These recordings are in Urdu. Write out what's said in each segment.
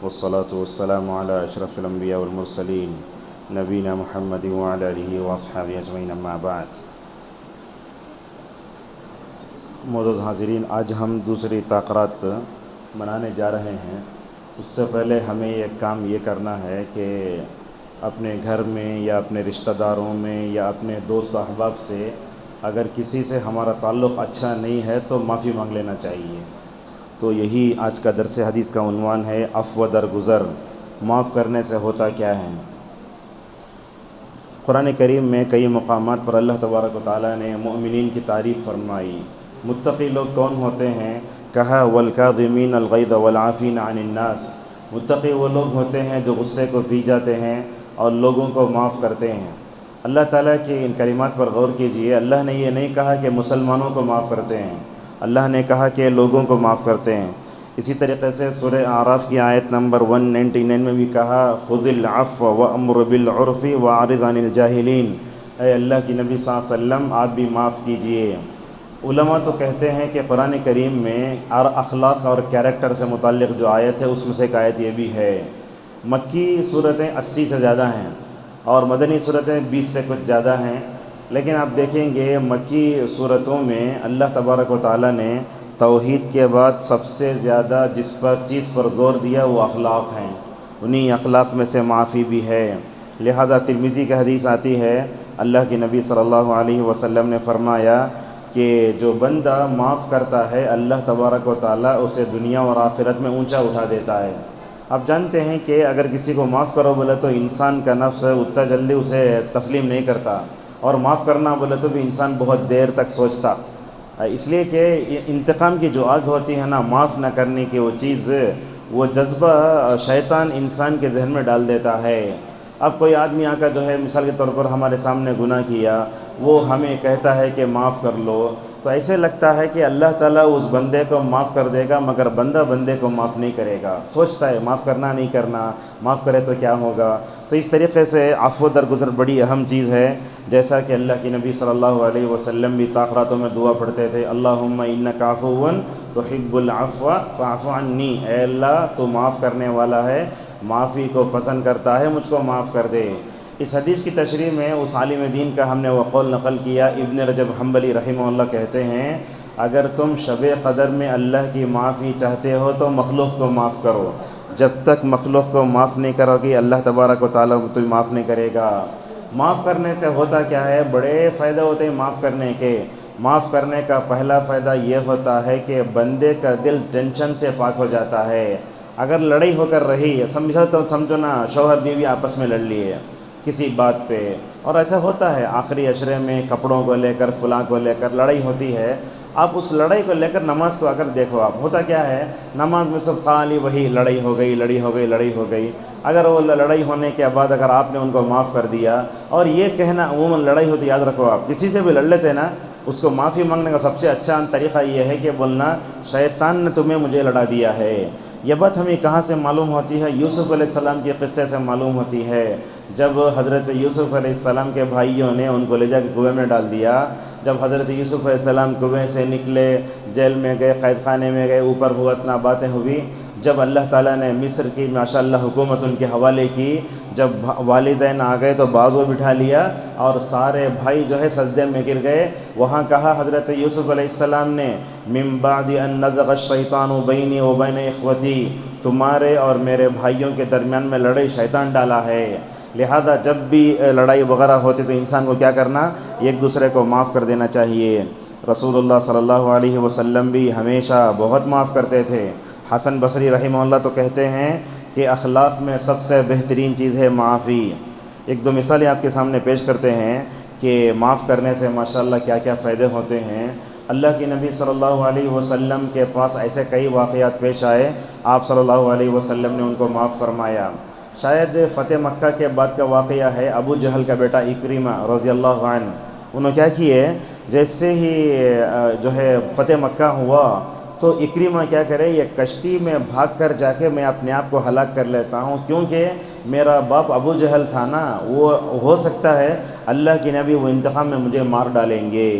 والصلاة والسلام على أشرف الأنبياء والمرسلين نبينا محمد وعلى آله وأصحابه أجمعين أما بعد۔ معزز حاضرین، آج ہم دوسری تقریرات منانے جا رہے ہیں۔ اس سے پہلے ہمیں ایک کام یہ کرنا ہے کہ اپنے گھر میں یا اپنے رشتہ داروں میں یا اپنے دوست و احباب سے اگر کسی سے ہمارا تعلق اچھا نہیں ہے تو معافی مانگ لینا چاہیے۔ تو یہی آج کا درس حدیث کا عنوان ہے، عفو درگزر، معاف کرنے سے ہوتا کیا ہے۔ قرآن کریم میں کئی مقامات پر اللہ تبارک و تعالیٰ نے مومنین کی تعریف فرمائی۔ متقی لوگ کون ہوتے ہیں؟ کہا والکاظمین الغیظ والعافین عن الناس۔ متقی وہ لوگ ہوتے ہیں جو غصے کو پی جاتے ہیں اور لوگوں کو معاف کرتے ہیں۔ اللہ تعالیٰ کی ان کلمات پر غور کیجئے۔ اللہ نے یہ نہیں کہا کہ مسلمانوں کو معاف کرتے ہیں، اللہ نے کہا کہ لوگوں کو معاف کرتے ہیں۔ اسی طریقے سے سورہ اعراف کی آیت نمبر 199 میں بھی کہا خذ العفو وامر بالعرف واعرض عن الجاہلین۔ اے اللہ کی نبی صلی اللہ علیہ وسلم، آپ بھی معاف کیجئے۔ علماء تو کہتے ہیں کہ قرآن کریم میں اخلاق اور کیریکٹر سے متعلق جو آیت ہے اس میں سے ایک آیت یہ بھی ہے۔ مکی صورتیں 80 سے زیادہ ہیں اور مدنی صورتیں 20 سے کچھ زیادہ ہیں، لیکن آپ دیکھیں گے مکی صورتوں میں اللہ تبارک و تعالیٰ نے توحید کے بعد سب سے زیادہ جس چیز پر زور دیا وہ اخلاق ہیں، انہی اخلاق میں سے معافی بھی ہے۔ لہٰذا ترمذی کی حدیث آتی ہے، اللہ کے نبی صلی اللہ علیہ وسلم نے فرمایا کہ جو بندہ معاف کرتا ہے اللہ تبارک و تعالیٰ اسے دنیا اور آخرت میں اونچا اٹھا دیتا ہے۔ آپ جانتے ہیں کہ اگر کسی کو معاف کرو بولے تو انسان کا نفس اتنا جلدی اسے تسلیم نہیں کرتا، اور معاف کرنا بولے تو بھی انسان بہت دیر تک سوچتا، اس لیے کہ انتقام کی جو آگ ہوتی ہے نا، معاف نہ کرنے کی وہ چیز، وہ جذبہ شیطان انسان کے ذہن میں ڈال دیتا ہے۔ اب کوئی آدمی آ کر جو ہے مثال کے طور پر ہمارے سامنے گناہ کیا، وہ ہمیں کہتا ہے کہ معاف کر لو، تو ایسے لگتا ہے کہ اللہ تعالیٰ اس بندے کو معاف کر دے گا مگر بندہ بندے کو معاف نہیں کرے گا۔ سوچتا ہے معاف کرنا نہیں کرنا، معاف کرے تو کیا ہوگا۔ تو اس طریقے سے عفو درگزر بڑی اہم چیز ہے، جیسا کہ اللہ کے نبی صلی اللہ علیہ وسلم بھی تاخراتوں میں دعا پڑھتے تھے، اللہم انک عفو تحب العفو فاعف عنی۔ اے اللہ تو معاف کرنے والا ہے، معافی کو پسند کرتا ہے، مجھ کو معاف کر دے۔ اس حدیث کی تشریح میں اس عالم دین کا ہم نے وہ قول نقل کیا، ابن رجب حنبلی رحمہ اللہ کہتے ہیں اگر تم شب قدر میں اللہ کی معافی چاہتے ہو تو مخلوق کو معاف کرو، جب تک مخلوق کو معاف نہیں کرو گی اللہ تبارک و تعالیٰ کو تمہیں معاف نہیں کرے گا۔ معاف کرنے سے ہوتا کیا ہے؟ بڑے فائدے ہوتے ہیں معاف کرنے کے۔ معاف کرنے کا پہلا فائدہ یہ ہوتا ہے کہ بندے کا دل ٹینشن سے پاک ہو جاتا ہے۔ اگر لڑائی ہو کر رہی ہے، سمجھو نا شوہر بیوی آپس میں لڑ لیے کسی بات پہ، اور ایسا ہوتا ہے آخری عشرے میں کپڑوں کو لے کر فلاں کو لے کر لڑائی ہوتی ہے، آپ اس لڑائی کو لے کر نماز کو اگر دیکھو، آپ ہوتا کیا ہے نماز میں سب خالی وہی لڑائی ہو گئی، لڑائی ہو گئی، لڑائی ہو گئی۔ اگر وہ لڑائی ہونے کے بعد اگر آپ نے ان کو معاف کر دیا، اور یہ کہنا عموماً لڑائی ہوتی، یاد رکھو آپ کسی سے بھی لڑ لیتے نا، اس کو معافی مانگنے کا سب سے اچھا طریقہ یہ ہے کہ بولنا شیطان نے تمہیں مجھے لڑا دیا ہے۔ یہ بات ہمیں کہاں سے معلوم ہوتی ہے؟ یوسف علیہ السلام کے قصے سے معلوم ہوتی ہے۔ جب حضرت یوسف علیہ السلام کے بھائیوں نے ان کو لے جا کے کنویں میں ڈال دیا، جب حضرت یوسف علیہ السلام کنویں سے نکلے، جیل میں گئے، قید خانے میں گئے، اوپر ہوا اتنا باتیں ہوئی، جب اللہ تعالیٰ نے مصر کی ماشاءاللہ حکومت ان کے حوالے کی، جب والدین آ گئے تو بازو بٹھا لیا اور سارے بھائی جو ہے سجدے میں گر گئے۔ وہاں کہا حضرت یوسف علیہ السلام نے من بعد ان نزغ الشیطان بینی و بین اخوتی، تمہارے اور میرے بھائیوں کے درمیان میں لڑائی شیطان ڈالا ہے، لہذا جب بھی لڑائی وغیرہ ہوتی تو انسان کو کیا کرنا؟ ایک دوسرے کو معاف کر دینا چاہیے۔ رسول اللہ صلی اللہ علیہ وسلم بھی ہمیشہ بہت معاف کرتے تھے۔ حسن بصری رحمہ اللہ تو کہتے ہیں کہ اخلاق میں سب سے بہترین چیز ہے معافی۔ ایک دو مثالیں آپ کے سامنے پیش کرتے ہیں کہ معاف کرنے سے ماشاءاللہ کیا کیا فائدے ہوتے ہیں۔ اللہ کے نبی صلی اللہ علیہ وسلم کے پاس ایسے کئی واقعات پیش آئے، آپ صلی اللہ علیہ وسلم نے ان کو معاف فرمایا۔ شاید فتح مکہ کے بعد کا واقعہ ہے، ابو جہل کا بیٹا اکرمہ رضی اللہ عنہ، انہوں کیا کیے، جیسے ہی جو ہے فتح مکہ ہوا تو اکرمہ کیا کرے، یہ کشتی میں بھاگ کر جا کے میں اپنے آپ کو ہلاک کر لیتا ہوں، کیونکہ میرا باپ ابو جہل تھا نا، وہ ہو سکتا ہے اللہ کے نبی وہ انتقام میں مجھے مار ڈالیں گے۔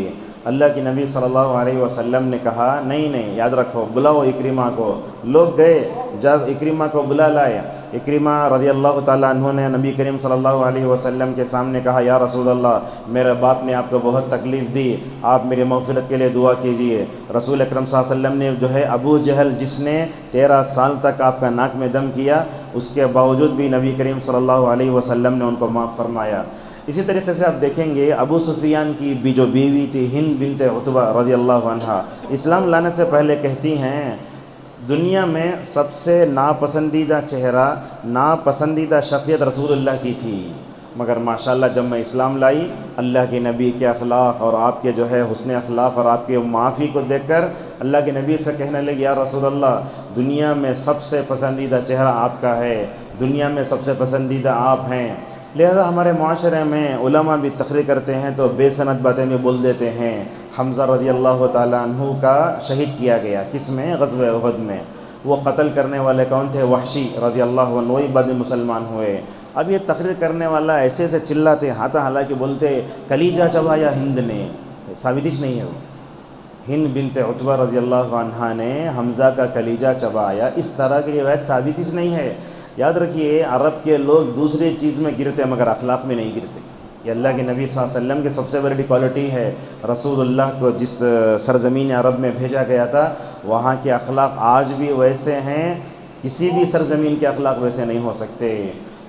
اللہ کے نبی صلی اللہ علیہ وسلم نے کہا نہیں یاد رکھو، بلاؤ اکرمہ کو۔ لوگ گئے، جب اکرمہ کو بلا لائے، اکرمہ رضی اللہ تعالیٰ عنہ نے نبی کریم صلی اللہ علیہ وسلم کے سامنے کہا یا رسول اللہ، میرے باپ نے آپ کو بہت تکلیف دی، آپ میری مغفرت کے لیے دعا کیجئے۔ رسول اکرم صلی اللہ علیہ وسلم نے جو ہے ابو جہل جس نے 13 سال تک آپ کا ناک میں دم کیا، اس کے باوجود بھی نبی کریم صلی اللہ علیہ وسلم نے ان کو معاف فرمایا۔ اسی طریقے سے آپ دیکھیں گے ابو سفیان کی بھی جو بیوی تھی ہند بنت عتبہ رضی اللہ عنہا، اسلام لانے سے پہلے کہتی ہیں دنیا میں سب سے ناپسندیدہ چہرہ، ناپسندیدہ شخصیت رسول اللہ کی تھی، مگر ماشاءاللہ جب میں اسلام لائی، اللہ کے نبی کے اخلاق اور آپ کے جو ہے حسن اخلاق اور آپ کے معافی کو دیکھ کر اللہ کے نبی سے کہنے لگے یا رسول اللہ، دنیا میں سب سے پسندیدہ چہرہ آپ کا ہے، دنیا میں سب سے پسندیدہ آپ ہیں۔ لہذا ہمارے معاشرے میں علماء بھی تقریر کرتے ہیں تو بے سند باتیں بھی بول دیتے ہیں۔ حمزہ رضی اللہ تعالیٰ عنہ کا شہید کیا گیا، کس میں؟ غزوہ احد میں۔ وہ قتل کرنے والے کون تھے؟ وحشی رضی اللہ عنہ، وہی بعد میں مسلمان ہوئے۔ اب یہ تقریر کرنے والا ایسے سے چلاتے ہاتھا حالانکہ بولتے کلیجہ چبایا ہند نے، ثابتش نہیں ہے وہ۔ ہند بنت عتبہ رضی اللہ عنہا نے حمزہ کا کلیجہ چبایا، اس طرح کی روایت ثابتش نہیں ہے۔ یاد رکھیے عرب کے لوگ دوسری چیز میں گرتے مگر اخلاق میں نہیں گرتے۔ یہ اللہ کے نبی صلی اللہ علیہ وسلم کی سب سے بڑی کوالٹی ہے۔ رسول اللہ کو جس سرزمین عرب میں بھیجا گیا تھا وہاں کے اخلاق آج بھی ویسے ہیں، کسی بھی سرزمین کے اخلاق ویسے نہیں ہو سکتے۔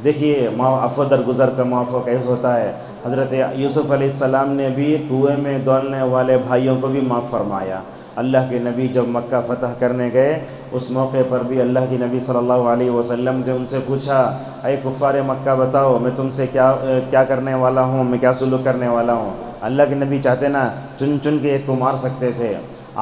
دیکھیے عفو درگزر کا معافو کیسے ہوتا ہے۔ حضرت یوسف علیہ السلام نے بھی کنویں میں دولنے والے بھائیوں کو بھی معاف فرمایا۔ اللہ کے نبی جب مکہ فتح کرنے گئے اس موقع پر بھی اللہ کے نبی صلی اللہ علیہ وسلم نے ان سے پوچھا اے کفار مکہ بتاؤ میں تم سے کیا کرنے والا ہوں، میں کیا سلوک کرنے والا ہوں۔ اللہ کے نبی چاہتے نا چن چن کے ایک کو مار سکتے تھے،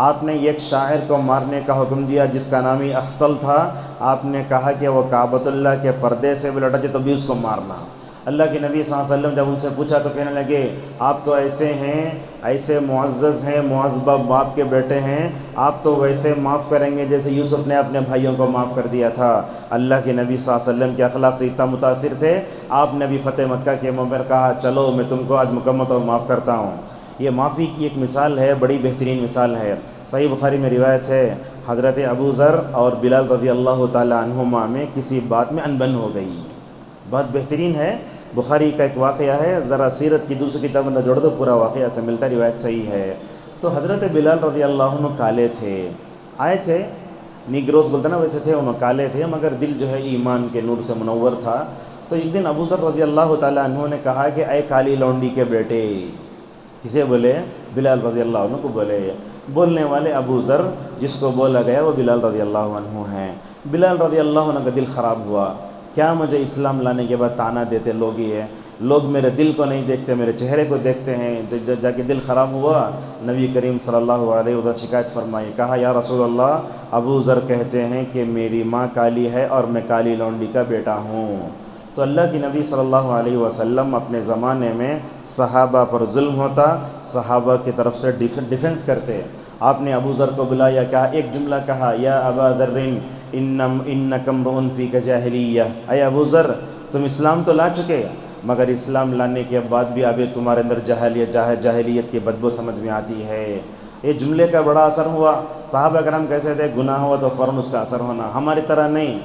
آپ نے ایک شاعر کو مارنے کا حکم دیا جس کا نام ہی اختل تھا، آپ نے کہا کہ وہ کعبۃ اللہ کے پردے سے بھی لٹا جائے تو بھی اس کو مارنا۔ اللہ کے نبی صلی اللہ علیہ وسلم جب ان سے پوچھا تو کہنے لگے آپ تو ایسے ہیں، ایسے معزز ہیں، معذب باپ کے بیٹے ہیں، آپ تو ویسے معاف کریں گے جیسے یوسف نے اپنے بھائیوں کو معاف کر دیا تھا۔ اللہ کے نبی صلی اللہ علیہ وسلم کے اخلاق سے اتنا متاثر تھے، آپ نے بھی فتح مکہ کے موقع پر کہا چلو میں تم کو آج مکمل طور معاف کرتا ہوں۔ یہ معافی کی ایک مثال ہے، بڑی بہترین مثال ہے۔ صحیح بخاری میں روایت ہے حضرت ابو ذر اور بلال رضی اللہ تعالی عنہما میں کسی بات میں انبن ہو گئی، بہت بہترین ہے، بخاری کا ایک واقعہ ہے، ذرا سیرت کی دوسری کتاب میں جوڑ دو پورا واقعہ سے ملتا، روایت صحیح ہے۔ تو حضرت بلال رضی اللہ عنہ کالے تھے، آئے تھے نیگروز بولتے نا ویسے تھے، انہوں کالے تھے مگر دل جو ہے ایمان کے نور سے منور تھا۔ تو ایک دن ابو ذر رضی اللہ تعالیٰ عنہ نے کہا کہ اے کالی لونڈی کے بیٹے، کسے بولے؟ بلال رضی اللہ عنہ کو بولے۔ بولنے والے ابو ذر، جس کو بولا گیا وہ بلال رضی اللہ عنہ ہیں۔ بلال رضی اللہ عنہ کا دل خراب ہوا، کیا مجھے اسلام لانے کے بعد تانا دیتے لوگ ہی ہے، لوگ میرے دل کو نہیں دیکھتے میرے چہرے کو دیکھتے ہیں۔ جا کے دل خراب ہوا، نبی کریم صلی اللہ علیہ وسلم شکایت فرمائی، کہا یا رسول اللہ ابو ذر کہتے ہیں کہ میری ماں کالی ہے اور میں کالی لونڈی کا بیٹا ہوں۔ تو اللہ کی نبی صلی اللہ علیہ وسلم اپنے زمانے میں صحابہ پر ظلم ہوتا، صحابہ کی طرف سے ڈیفنس کرتے۔ آپ نے ابو ذر کو بلایا، کہا ایک جملہ کہا یا ابا ذر انک امرؤ فیک جاہلیہ، اے ابو ذر تم اسلام تو لا چکے مگر اسلام لانے کے بعد بھی ابھی تمہارے اندر جاہلیت کی بدبو سمجھ میں آتی ہے۔ یہ جملے کا بڑا اثر ہوا۔ صحابہ کرام کیسے تھے، گناہ ہوا تو فوراً اس کا اثر ہونا، ہماری طرح نہیں،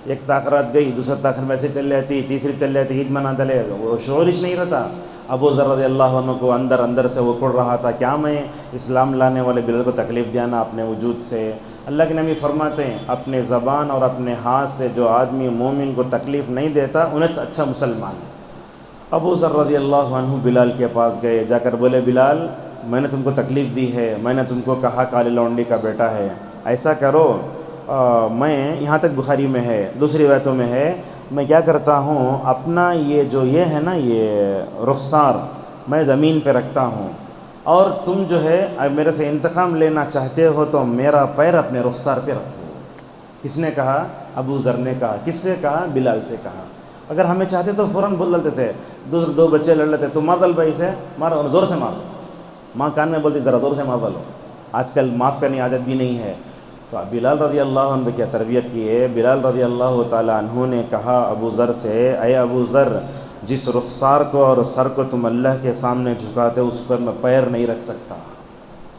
ایک تاخرات گئی دوسرا تاخر میں سے چل جاتی، تیسری چل جاتی، عید منا دلے، وہ شعور ہی نہیں رہتا۔ ابو ذر رضی اللہ عنہ کو اندر سے وہ کڑ رہا تھا، کیا میں اسلام لانے والے بلال کو تکلیف دیا نا اپنے وجود سے۔ اللہ کے نبی فرماتے ہیں اپنے زبان اور اپنے ہاتھ سے جو آدمی مومن کو تکلیف نہیں دیتا انہیں سے اچھا مسلمان ہے۔ ابو ذر رضی اللہ عنہ بلال کے پاس گئے، جا کر بولے بلال میں نے تم کو تکلیف دی ہے، میں نے تم کو کہا کالے لونڈی کا بیٹا ہے، ایسا کرو میں یہاں تک بخاری میں ہے، دوسری روایتوں میں ہے، میں کیا کرتا ہوں اپنا یہ ہے نا یہ رخسار میں زمین پہ رکھتا ہوں، اور تم جو ہے میرے سے انتقام لینا چاہتے ہو تو میرا پیر اپنے رخسار پہ رکھو۔ کس نے کہا؟ ابو ذر نے کہا۔ کس سے کہا؟ بلال سے کہا۔ اگر ہمیں چاہتے تو فوراً بول دیتے تھے، دو بچے لڑ لیتے، تم مار دل بھائی سے، مارو زور سے مار، ماں کان میں بولتی ذرا زور سے مار دلو، آج کل معاف کرنے عادت بھی نہیں ہے۔ تو بلال رضی اللہ عنہ کیا تربیت کی ہے، بلال رضی اللہ تعالیٰ عنہ نے کہا ابو ذر سے اے ابو ذر جس رخسار کو اور سر کو تم اللہ کے سامنے جھکاتے اس پر میں پیر نہیں رکھ سکتا،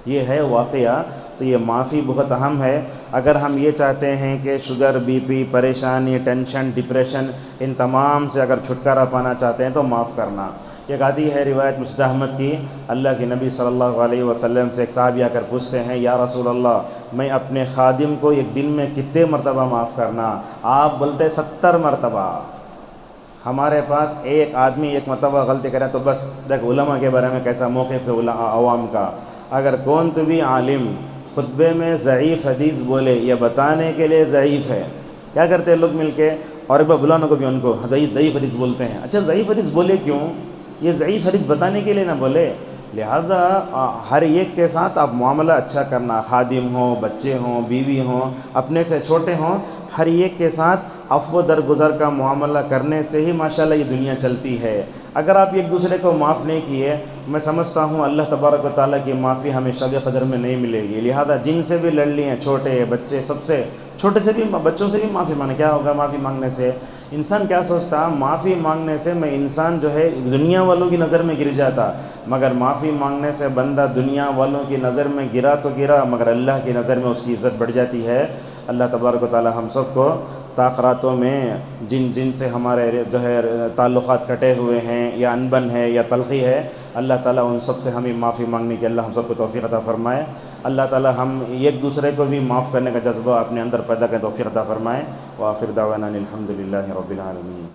یہ ہے واقعہ۔ تو یہ معافی بہت اہم ہے۔ اگر ہم یہ چاہتے ہیں کہ شوگر، بی پی، پریشانی، ٹینشن، ڈپریشن، ان تمام سے اگر چھٹکارا پانا چاہتے ہیں تو معاف کرنا۔ ایک آتی ہے روایت مسعود احمد کی، اللہ کے نبی صلی اللہ علیہ وسلم سے ایک صحابی آ کر پوچھتے ہیں، یا رسول اللہ میں اپنے خادم کو ایک دن میں کتنے مرتبہ معاف کرنا؟ آپ بولتے 70 مرتبہ۔ ہمارے پاس ایک آدمی ایک مرتبہ غلطی کرے تو بس دیکھ علماء کے بارے میں کیسا موقف ہے عوام کا، اگر کون تو بھی عالم خطبے میں ضعیف حدیث بولے یہ بتانے کے لیے ضعیف ہے، کیا کرتے ہیں لوگ مل کے، اور ایک بار بلانے کو بھی ان کو ضعیف حدیث بولتے ہیں۔ اچھا ضعیف حدیث بولے کیوں؟ یہ ضعیف حدیث بتانے کے لیے نہ بولے۔ لہٰذا ہر ایک کے ساتھ آپ معاملہ اچھا کرنا، خادم ہوں، بچے ہوں، بیوی ہوں، اپنے سے چھوٹے ہوں، ہر ایک کے ساتھ عفو درگزر کا معاملہ کرنے سے ہی ماشاءاللہ یہ دنیا چلتی ہے۔ اگر آپ ایک دوسرے کو معاف نہیں کیے، میں سمجھتا ہوں اللہ تبارک و تعالیٰ کی معافی ہمیں شب قدر میں نہیں ملے گی۔ لہذا جن سے بھی لڑ لیے، چھوٹے بچے، سب سے چھوٹے سے بھی، بچوں سے بھی معافی مانگے، کیا ہوگا معافی مانگنے سے؟ انسان کیا سوچتا، معافی مانگنے سے میں انسان جو ہے دنیا والوں کی نظر میں گر جاتا، مگر معافی مانگنے سے بندہ دنیا والوں کی نظر میں گرا تو گرا، مگر اللہ کی نظر میں اس کی عزت بڑھ جاتی ہے۔ اللہ تبارک و تعالی ہم سب کو تاخراتوں میں جن سے ہمارے جو ہے تعلقات کٹے ہوئے ہیں، یا انبن ہے یا تلخی ہے، اللہ تعالیٰ ان سب سے ہمیں معافی مانگنے کی اللہ ہم سب کو توفیق عطا فرمائے۔ اللہ تعالیٰ ہم ایک دوسرے کو بھی معاف کرنے کا جذبہ اپنے اندر پیدا کرنے توفیق عطا فرمائے۔ وآخر دعوانا الحمد للہ رب العالمین۔